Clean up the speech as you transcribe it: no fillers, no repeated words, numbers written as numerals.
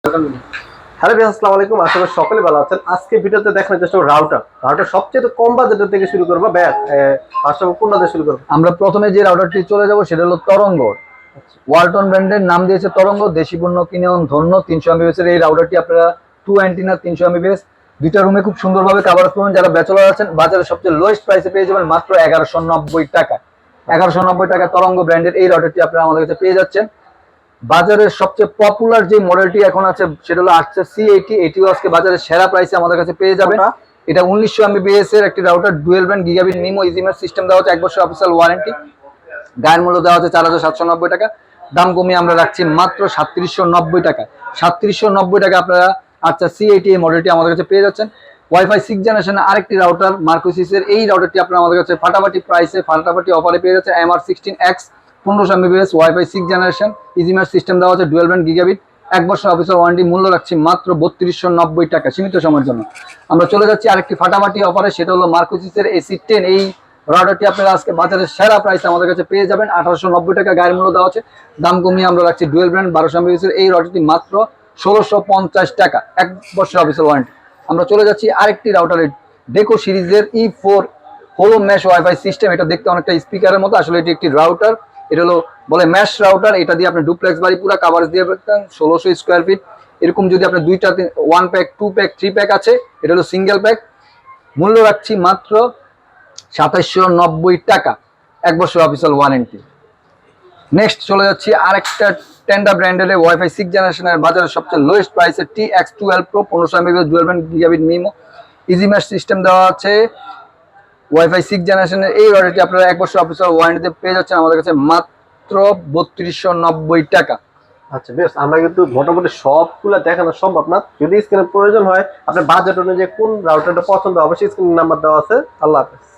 Hello ভাই, আসসালামু আলাইকুম। আশা করি সকলে ভালো আছেন। আজকে ভিডিওতে দেখানোর চেষ্টা করব রাউটার সবচেয়ে কম বাজেটের থেকে শুরু করবো। ফার্স্ট অফ কোনটা দিয়ে শুরু করবো? আমরা প্রথমে যে রাউটারটি চলে যাব সেটা হলো তরঙ্গ। ওয়ালটন ব্র্যান্ডের নাম দিয়েছে তরঙ্গ। দেশি পণ্য কিনে ধন্য। 300 এমবিপিএস এর এই রাউটারটি আপনারা 2 অ্যান্টিনা 300 এমবিপিএস দুইটা রুমে খুব সুন্দরভাবে কভারেজ পাবেন। যারা ব্যাচেলর আছেন বাজারে সবচেয়ে লোয়েস্ট প্রাইসে পেয়ে যাবেন মাত্র 1190 টাকা। 1190 টাকা তরঙ্গ ব্র্যান্ডের এই রাউটারটি আপনারা আমাদের কাছে পেয়ে যাচ্ছেন। বাজারের সবচেয়ে পপুলার যে মডেলটি এখন আছে সেটা হলো আসছে C80। এটিও আজকে বাজারের সেরা প্রাইসে আমাদের কাছে পেয়ে যাবেন। এটা 1900 এমবিপিএস এর একটি router, dual band gigabit MIMO ইজিমের সিস্টেম দেওয়া হচ্ছে, 1 বছর অফিসিয়াল ওয়ারেন্টি। গায়ের মূল্য দেওয়া হচ্ছে 4790 টাকা। দাম কমিয়ে আমরা রাখছি মাত্র 3790 টাকা। 3790 টাকা আপনারা আচ্ছা C80 এই মডেলটি আমাদের কাছে পেয়ে যাচ্ছেন। ওয়াইফাই 6 জেনারেশনের আরেকটি রাউটার মার্কোসিসের এই রাউটারটি আপনারা আমাদের কাছে ফাটাফাটি প্রাইসে ফাটাফাটি অফারে পেয়ে যাচ্ছে। MR16X 1500 Mbps wifi 6 generation ইজিমের system দেওয়া হচ্ছে, ডুয়েল ব্যান্ড গিগাবিট, 1 বছর অফিসিয়াল ওয়ারেন্টি। মূল্য রাখছি মাত্র 3290 টাকা সীমিত সময়ের জন্য। আমরা চলে যাচ্ছি আরেকটি ফাটাফাটি অফারে, সেটা হলো মার্কোসিসের AC10। এই রাউটারটি আপনারা আজকে বাজারের সেরা প্রাইসে আমাদের কাছে পেয়ে যাবেন। 1890 টাকা গায়ের মূল্য দেওয়া আছে। দাম কমিয়ে আমরা রাখছি ডুয়েল ব্র্যান্ড 1200 এমবিপিএস এই রাউটারটি মাত্র 1650 টাকা, 1 বছর অফিসিয়াল ওয়ারেন্টি। আমরা চলে যাচ্ছি আরেকটি রাউটারের ডেকো সিরিজের E4 হোলো ম্যাশ ওয়াইফাই সিস্টেম। এটা দেখতে অনেকটা স্পিকারের মতো, আসলে এটি একটি রাউটার। এটা হলো বলে ম্যাশ রাউটার। এটা দিয়ে আপনি ডুপ্লেক্স বাড়ি পুরো কাভারেজ দিয়ে পেতেন 1600 স্কোয়ার ফিট। এরকম যদি আপনি দুইটা 1 প্যাক 2 প্যাক 3 প্যাক আছে, এটা হলো সিঙ্গেল প্যাক। মূল্য রাখছি মাত্র 2790 টাকা, 1 বছর অফিসিয়াল ওয়ারেন্টি। নেক্সট চলে যাচ্ছি আরেকটা টেন্ডা ব্র্যান্ডের ওয়াইফাই 6 জেনারেশনের বাজারের সবচেয়ে লোয়েস্ট প্রাইসে TX12 Pro 1500 Mbps dual band gigabit MIMO easy mesh system দেওয়া আছে। ওয়াইফাই 6 জেনারেশনের এই রাউটারটি আপনারা 1 বছর অফিসিয়াল ওয়ারেন্টিতে পেয়ে যাচ্ছেন আমাদের কাছে মাত্র 3290 টাকা। আচ্ছা বেশ, আমরা কিন্তু মোটামুটি সবগুলো দেখানো সম্ভব না। যদি স্ক্রিনের প্রয়োজন হয়, আপনার বাজেট অনুযায়ী কোন রাউটারটা পছন্দ, অবশ্যই স্ক্রিন নাম্বার দেওয়া আছে। আল্লাহ হাফেজ।